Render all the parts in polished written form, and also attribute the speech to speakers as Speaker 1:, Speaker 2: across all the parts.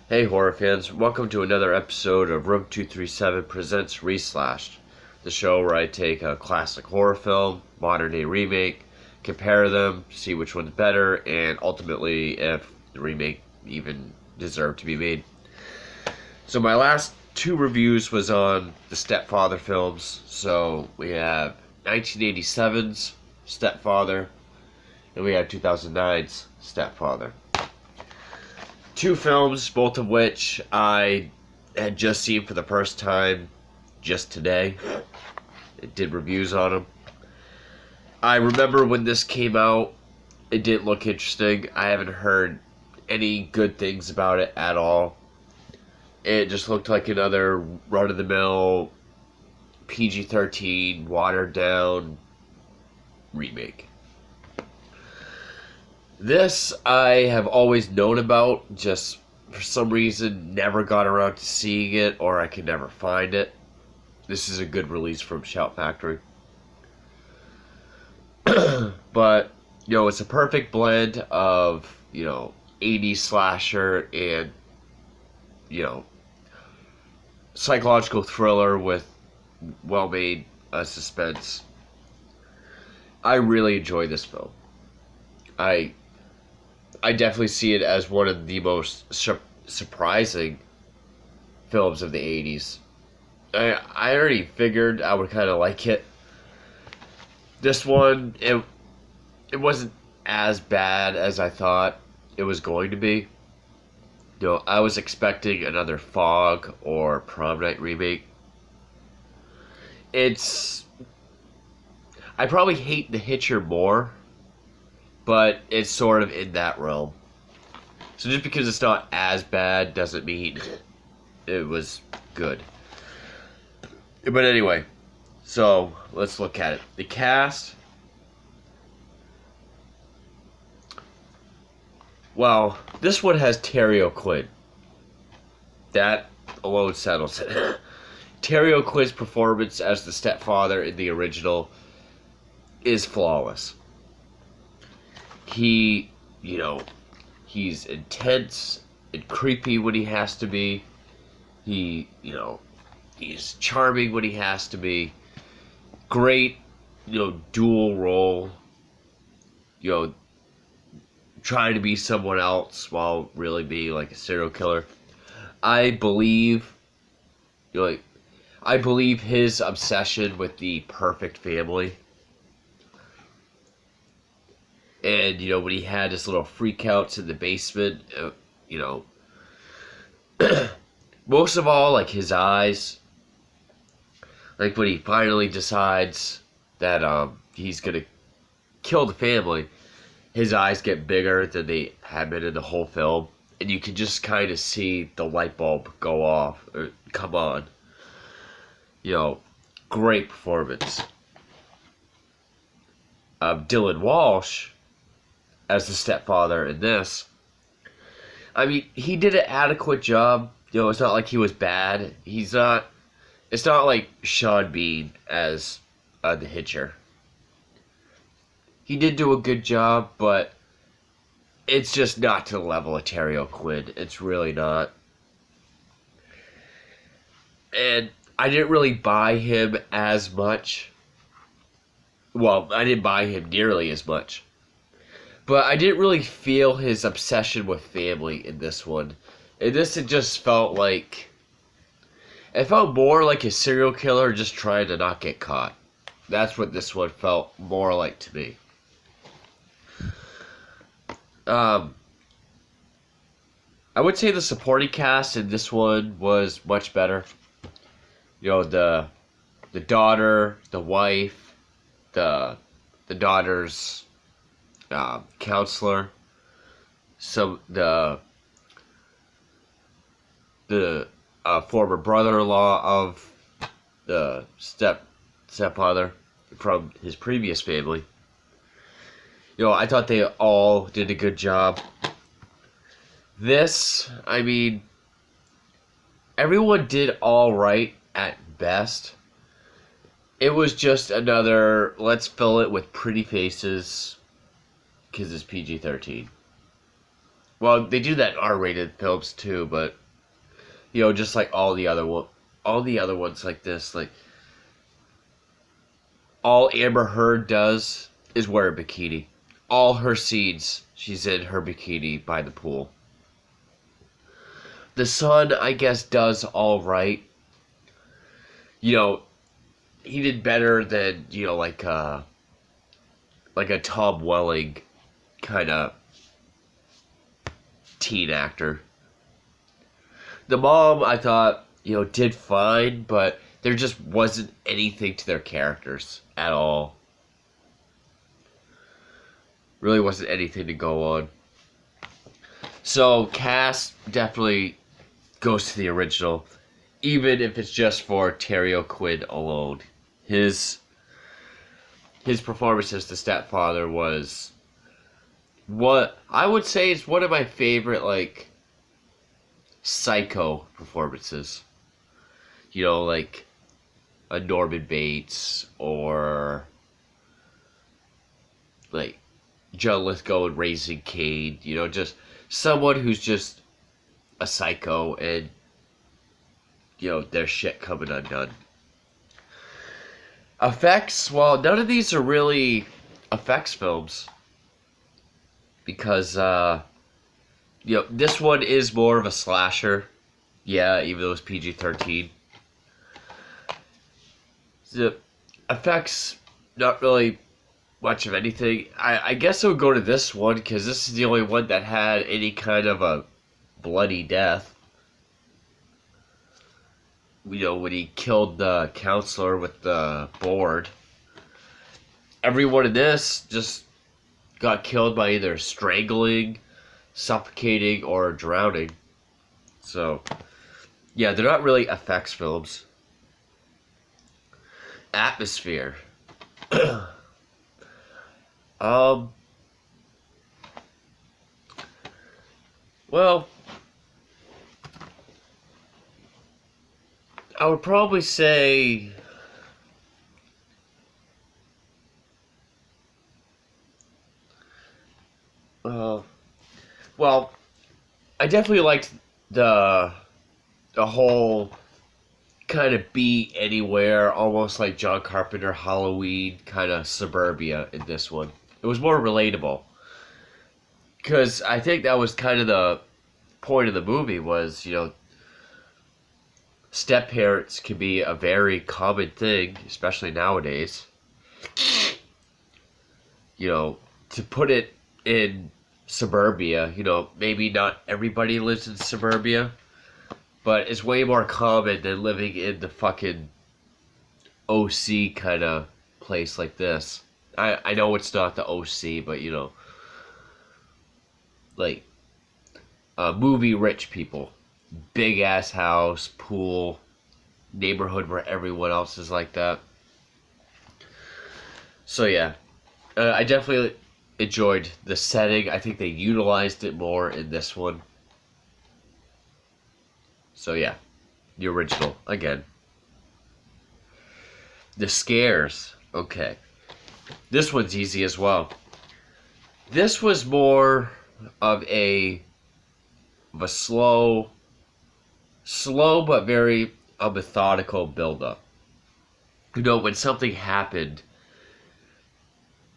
Speaker 1: Hey horror fans, welcome to another episode of Room 237 Presents Reslashed, the show where I take a classic horror film, modern day remake, compare them, see which one's better, and ultimately if the remake even deserved to be made. So my last two reviews was on the Stepfather films, so we have 1987's Stepfather, and we have 2009's Stepfather. Two films, both of which I had just seen for the first time just today. I did reviews on them. I remember when this came out, it didn't look interesting. I haven't heard any good things about it at all. It just looked like another run-of-the-mill PG-13 watered-down remake. This I have always known about, just for some reason never got around to seeing it, or I could never find it. This is a good release from Shout Factory. But, it's a perfect blend of, 80s slasher and, psychological thriller with well-made suspense. I really enjoy this film. I definitely see it as one of the most surprising films of the 80s. I already figured I would kind of like it. This one, it wasn't as bad as I thought it was going to be. I was expecting another Fog or Prom Night remake. I probably hate The Hitcher more, but it's sort of in that realm. So just because it's not as bad doesn't mean it was good. But anyway, so let's look at it. The cast. Well, this one has Terry O'Quinn. That alone settles it. Terry O'Quinn's performance as the stepfather in the original is flawless. He's intense and creepy when he has to be. He's charming when he has to be. Great, dual role. Trying to be someone else while really being like a serial killer. I believe his obsession with the perfect family. And, when he had his little freakouts in the basement, most of all, like, his eyes. Like, when he finally decides that, he's gonna kill the family, his eyes get bigger than they had been in the whole film. And you can just kind of see the light bulb go off, or come on. Great performance. Dylan Walsh as the stepfather in this. I mean, he did an adequate job. It's not like he was bad. It's not like Sean Bean as the Hitcher. He did do a good job, but it's just not to the level of Terry O'Quinn. It's really not. And I didn't really buy him as much. Well, I didn't buy him nearly as much. But I didn't really feel his obsession with family in this one. In this, it just felt like... It felt more like a serial killer just trying to not get caught. That's what this one felt more like to me. I would say the supporting cast in this one was much better. The daughter, the wife, the daughter's counselor, the former brother-in-law of the stepfather from his previous family. I thought they all did a good job. This, I mean, everyone did all right at best. It was just another, let's fill it with pretty faces, because it's PG-13. Well, they do that in R-rated films too, but just like all the other ones like this, like all Amber Heard does is wear a bikini. All her scenes, she's in her bikini by the pool. The son, I guess, does all right. He did better than like a Tom Welling kind of teen actor. The mom, I thought, did fine, but there just wasn't anything to their characters at all. Really wasn't anything to go on. So, cast definitely goes to the original, even if it's just for Terry O'Quinn alone. His performance as the stepfather was what I would say is one of my favorite, like, psycho performances. Like a Norman Bates or like John Lithgow in Raising Cain. Just someone who's just a psycho and their shit coming undone. Effects, well, none of these are really effects films because this one is more of a slasher. Yeah, even though it's PG-13. The effects, not really much of anything. I guess I would go to this one because this is the only one that had any kind of a bloody death. When he killed the counselor with the board. Everyone in this just got killed by either strangling, suffocating, or drowning. So, yeah, they're not really effects films. Atmosphere. Well, I would probably say well, I definitely liked the whole kind of be anywhere, almost like John Carpenter Halloween kind of suburbia in this one. It was more relatable. Because I think that was kind of the point of the movie was, step-parents can be a very common thing, especially nowadays. To put it in suburbia, maybe not everybody lives in suburbia, but it's way more common than living in the fucking OC kind of place like this. I know it's not the OC, but like movie rich people, big ass house, pool, neighborhood where everyone else is like that. So yeah, I definitely enjoyed the setting. I think they utilized it more in this one. So yeah, the original again. The scares. Okay. This one's easy as well. This was more of a slow but very methodical build-up. When something happened,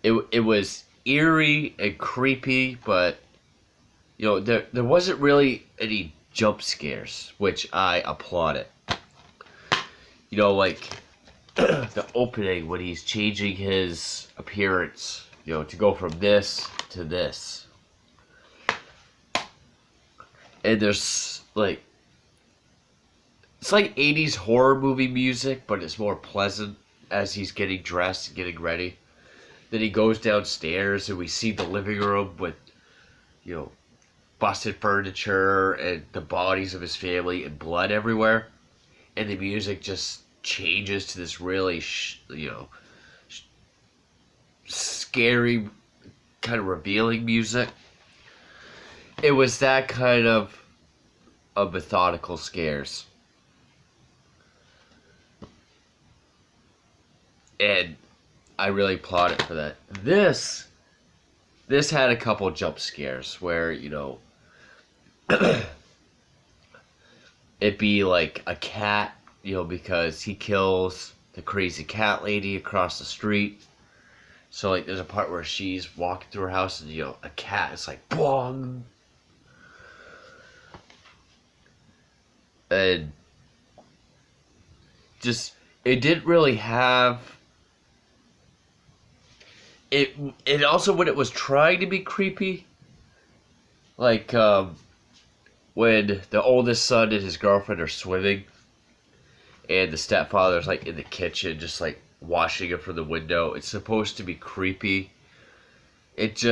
Speaker 1: it was eerie and creepy, but there wasn't really any jump scares, which I applauded. Like the opening when he's changing his appearance, to go from this to this. And there's like, it's like 80s horror movie music, but it's more pleasant as he's getting dressed and getting ready. Then he goes downstairs and we see the living room with, busted furniture and the bodies of his family and blood everywhere. And the music just changes to this really, scary, kind of revealing music. It was that kind of methodical scares. And I really applaud it for that. This had a couple jump scares where, it be like a cat, because he kills the crazy cat lady across the street. So like there's a part where she's walking through her house and a cat is like bong. And just it didn't really have it also when it was trying to be creepy, like when the oldest son and his girlfriend are swimming and the stepfather's like in the kitchen just like watching it from the window. It's supposed to be creepy. It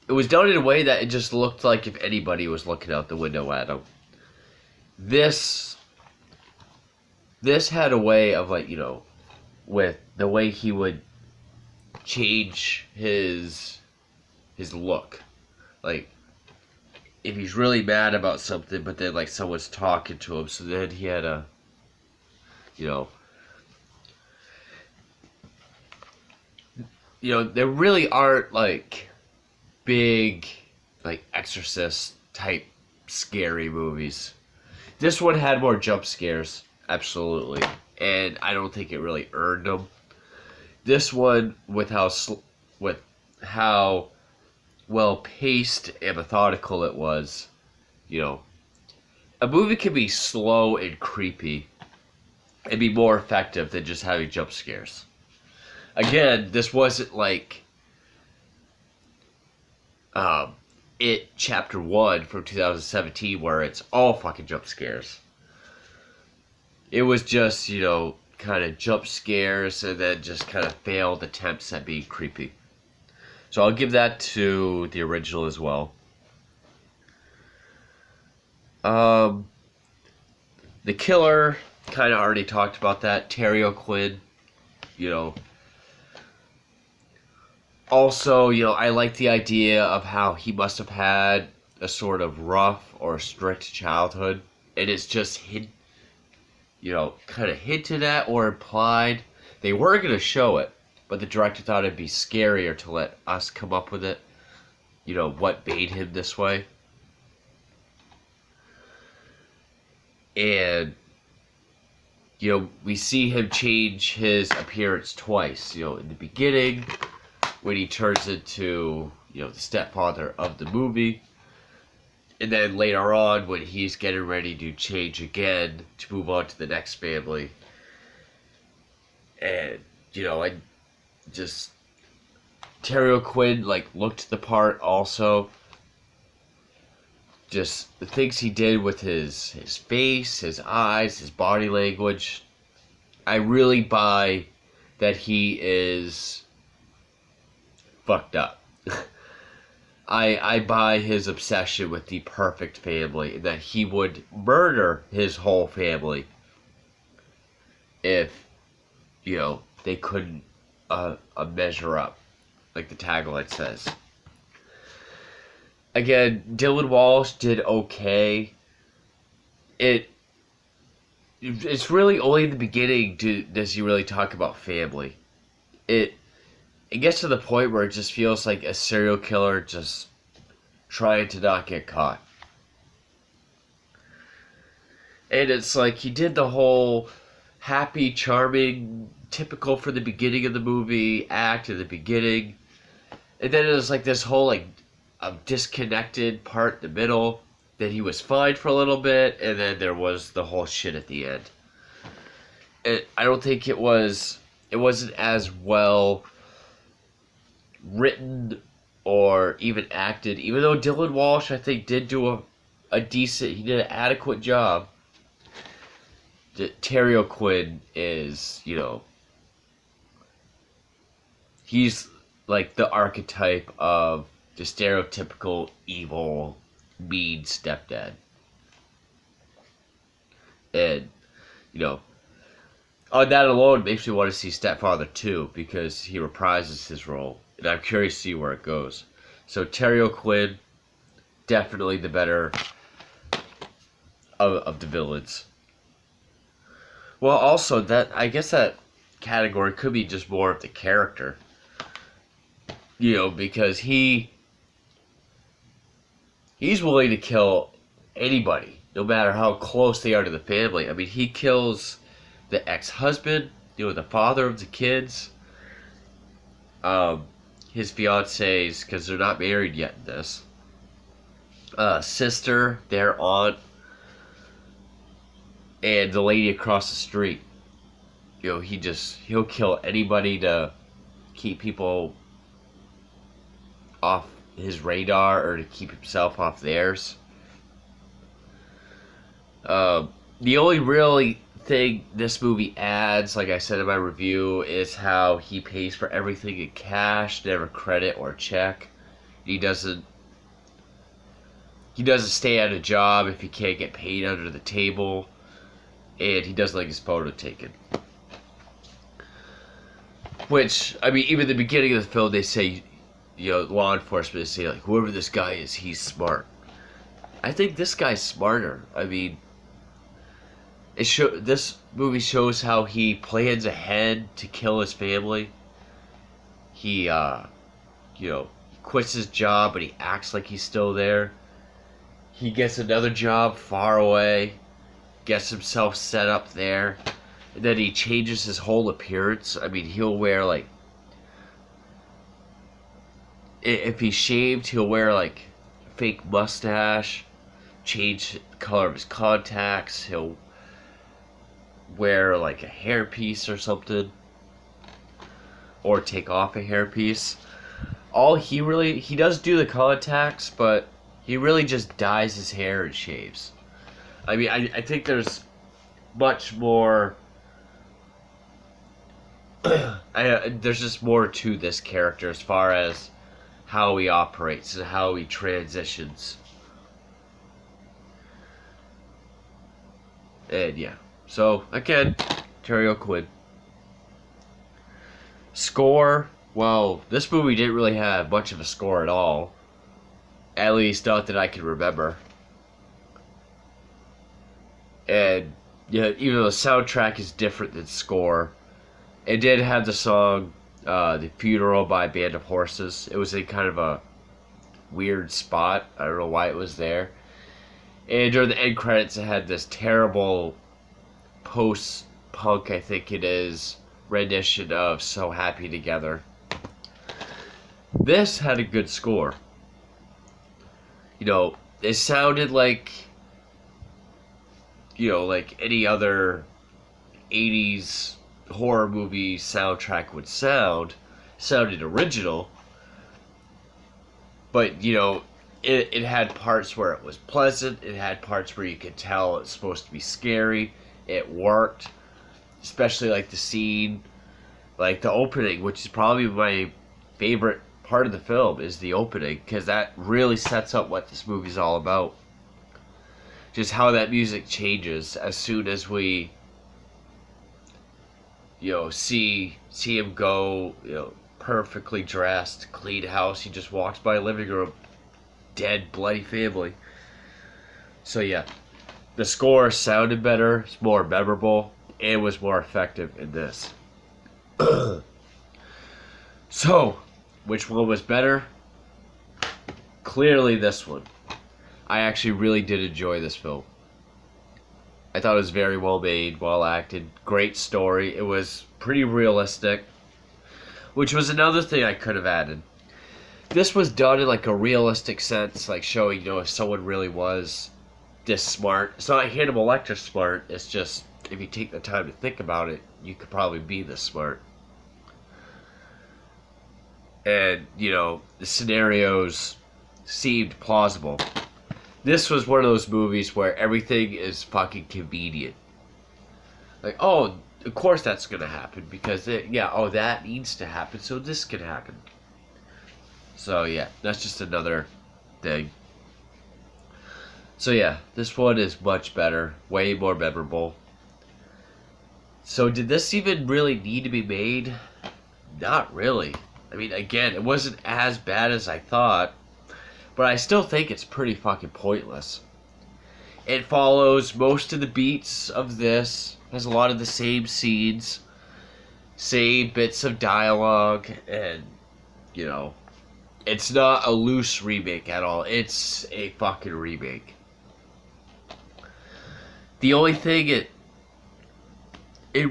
Speaker 1: was done in a way that it just looked like if anybody was looking out the window at him. This had a way of like, with the way he would change his look. Like if he's really mad about something, but then like someone's talking to him, so then he had a, there really aren't like big, like Exorcist type scary movies. This one had more jump scares, absolutely, and I don't think it really earned them. This one, with how well paced and methodical it was, a movie can be slow and creepy and be more effective than just having jump scares. Again, this wasn't like It Chapter 1 from 2017 where it's all fucking jump scares. It was just, kind of jump scares and then just kind of failed attempts at being creepy. So I'll give that to the original as well. The killer, kind of already talked about that. Terry O'Quinn, Also, I like the idea of how he must have had a sort of rough or strict childhood. And it's just hidden, kind of hinted at or implied. They were going to show it, but the director thought it'd be scarier to let us come up with it. What made him this way. And, we see him change his appearance twice. In the beginning, when he turns into, the stepfather of the movie. And then later on, when he's getting ready to change again to move on to the next family. And, I just... Terry O'Quinn, looked the part also. Just the things he did with his face, his eyes, his body language. I really buy that he is fucked up. I buy his obsession with the perfect family, and that he would murder his whole family if, they couldn't measure up, like the tagline says. Again, Dylan Walsh did okay. It's really only in the beginning does he really talk about family. It gets to the point where it just feels like a serial killer just trying to not get caught. And it's like he did the whole happy, charming, typical for the beginning of the movie act at the beginning. And then it was like this whole a disconnected part in the middle. Then he was fine for a little bit, and then there was the whole shit at the end. I don't think it wasn't as well written or even acted, even though Dylan Walsh, I think, did do he did an adequate job. Terry O'Quinn is, he's like the archetype of the stereotypical evil, mean stepdad. And, on that alone makes me want to see Stepfather 2 because he reprises his role. And I'm curious to see where it goes. So Terry O'Quinn, definitely the better of the villains. Well, also, I guess that category could be just more of the character. Because he he's willing to kill anybody, no matter how close they are to the family. I mean, he kills the ex-husband, the father of the kids, his fiancées, because they're not married yet in this, sister, their aunt, and the lady across the street. He'll kill anybody to keep people off his radar or to keep himself off theirs. The only really thing this movie adds, like I said in my review, is how he pays for everything in cash, never credit or check. He doesn't stay at a job if he can't get paid under the table, and he doesn't like his photo taken. Which, I mean, even at the beginning of the film, they say, law enforcement say, like, whoever this guy is, he's smart. I think this guy's smarter. I mean, this movie shows how he plans ahead to kill his family. He, quits his job, but he acts like he's still there. He gets another job far away, gets himself set up there, and then he changes his whole appearance. I mean, he'll wear, like, if he's shaved, he'll wear, like, fake mustache, change the color of his contacts, he'll wear, like, a hairpiece or something, or take off a hairpiece. He does do the contacts, but he really just dyes his hair and shaves. I mean, I think there's much more. There's just more to this character as far as how he operates and how he transitions. And yeah. So, again, Terry O'Quinn. Score. Well, this movie didn't really have much of a score at all. At least not that I can remember. And yeah, even though the soundtrack is different than score, it did have the song The Funeral by Band of Horses. It was in kind of a weird spot. I don't know why it was there. And during the end credits, it had this terrible post-punk, I think it is, rendition of So Happy Together. This had a good score. It sounded like, like any other 80s horror movie soundtrack would sound. Sounded original. But, it had parts where it was pleasant. It had parts where you could tell it's supposed to be scary. It worked. Especially, like, the scene, like, the opening, which is probably my favorite part of the film, is the opening, because that really sets up what this movie's all about. Just how that music changes as soon as we, see him go, perfectly dressed, clean house. He just walks by a living room, dead, bloody family. So yeah, the score sounded better, it's more memorable, and was more effective in this. So, which one was better? Clearly this one. I actually really did enjoy this film. I thought it was very well made, well acted, great story. It was pretty realistic, which was another thing I could have added. This was done in like a realistic sense, like showing, if someone really was this smart. It's not Hannibal Lecter smart, it's just, if you take the time to think about it, you could probably be this smart. And, the scenarios seemed plausible. This was one of those movies where everything is fucking convenient. Like, oh, of course that's gonna happen, because, that needs to happen, so this can happen. So, yeah, that's just another thing. So, yeah, this one is much better, way more memorable. So, did this even really need to be made? Not really. I mean, again, it wasn't as bad as I thought, but I still think it's pretty fucking pointless. It follows most of the beats of this, has a lot of the same scenes, same bits of dialogue, and, It's not a loose remake at all. It's a fucking remake. The only thing it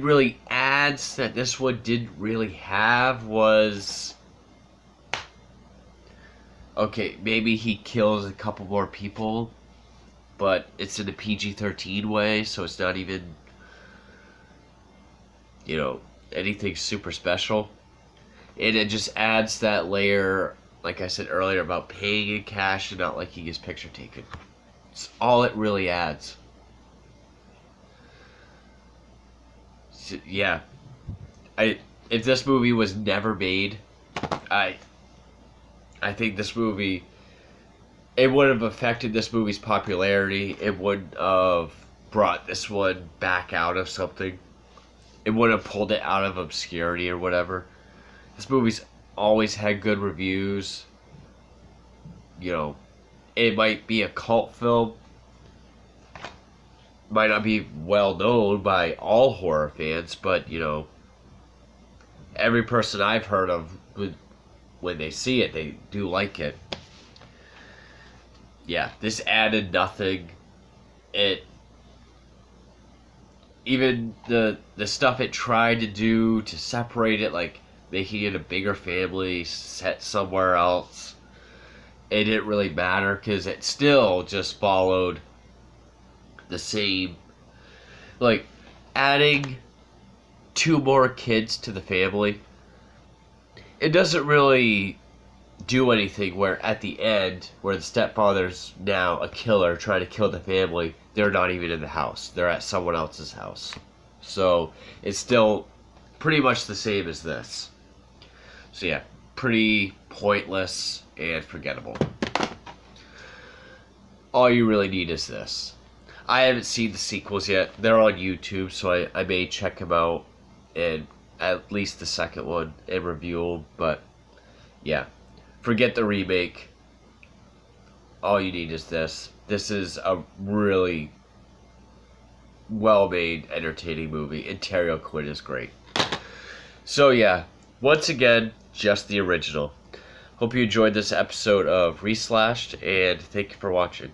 Speaker 1: really adds that this one didn't really have was, okay, maybe he kills a couple more people, but it's in a PG-13 way, so it's not even, anything super special. And it just adds that layer, like I said earlier, about paying in cash and not liking his picture taken. It's all it really adds. So, yeah. If this movie was never made, I think this movie, it would have affected this movie's popularity. It would have brought this one back out of something. It would have pulled it out of obscurity or whatever. This movie's always had good reviews. It might be a cult film. Might not be well known by all horror fans, but, every person I've heard of, when they see it, they do like it. Yeah, this added nothing. Even the stuff it tried to do to separate it, like making it a bigger family set somewhere else, it didn't really matter because it still just followed the same, like adding 2 more kids to the family. It doesn't really do anything where at the end, where the stepfather's now a killer trying to kill the family, they're not even in the house. They're at someone else's house. So it's still pretty much the same as this. So yeah, pretty pointless and forgettable. All you really need is this. I haven't seen the sequels yet. They're on YouTube, so I may check them out, and at least the second one, and review them. But yeah, forget the remake. All you need is this. This is a really well-made, entertaining movie, and Terry O'Quinn is great. So yeah, once again, just the original. Hope you enjoyed this episode of Reslashed, and thank you for watching.